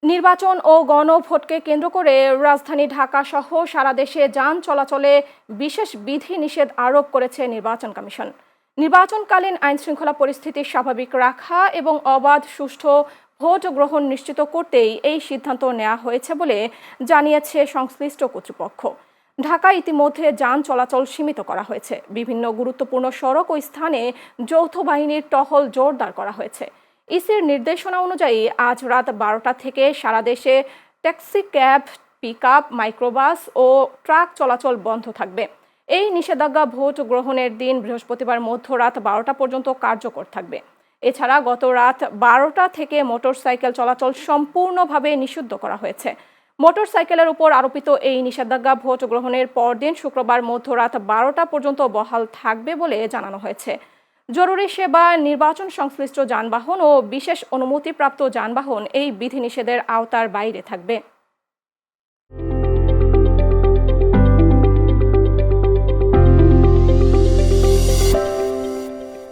নির্বাচন ও গণভোটকে কেন্দ্র করে রাজধানী ঢাকা সহ সারা দেশে যান চলাচলে বিশেষ বিধিনিষেধ আরোপ করেছে নির্বাচন কমিশন। নির্বাচনকালীন আইনশৃঙ্খলা পরিস্থিতি স্বাভাবিক রাখা এবং অবাধ সুষ্ঠু ভোট গ্রহণ নিশ্চিত করতেই এই সিদ্ধান্ত নেওয়া হয়েছে বলে জানিয়েছে সংশ্লিষ্ট কর্তৃপক্ষ। ঢাকায় ইতিমধ্যে যান চলাচল সীমিত করা হয়েছে। বিভিন্ন গুরুত্বপূর্ণ সড়ক ও স্থানে যৌথ বাহিনীর টহল জোরদার করা হয়েছে। ইসির নির্দেশনা অনুযায়ী আজ রাত 12টা থেকে সারা দেশে ট্যাক্সি, ক্যাব, পিকআপ, মাইক্রোবাস ও ট্রাক চলাচল বন্ধ থাকবে। এই নিষেধাজ্ঞা ভোট গ্রহণের দিন বৃহস্পতিবার মধ্যরাত 12টা পর্যন্ত কার্যকর থাকবে। এছাড়া গত রাত 12টা থেকে মোটরসাইকেল চলাচল সম্পূর্ণভাবে নিষিদ্ধ করা হয়েছে। মোটরসাইকেলের উপর আরোপিত এই নিষেধাজ্ঞা ভোট গ্রহণের পরদিন শুক্রবার মধ্যরাত 12টা পর্যন্ত বহাল থাকবে বলে জানানো হয়েছে। জরুরি সেবা, নির্বাচন সংশ্লিষ্ট যানবাহন ও বিশেষ অনুমতিপ্রাপ্ত যানবাহন এই বিধিনিষেধের আওতার বাইরে থাকবে।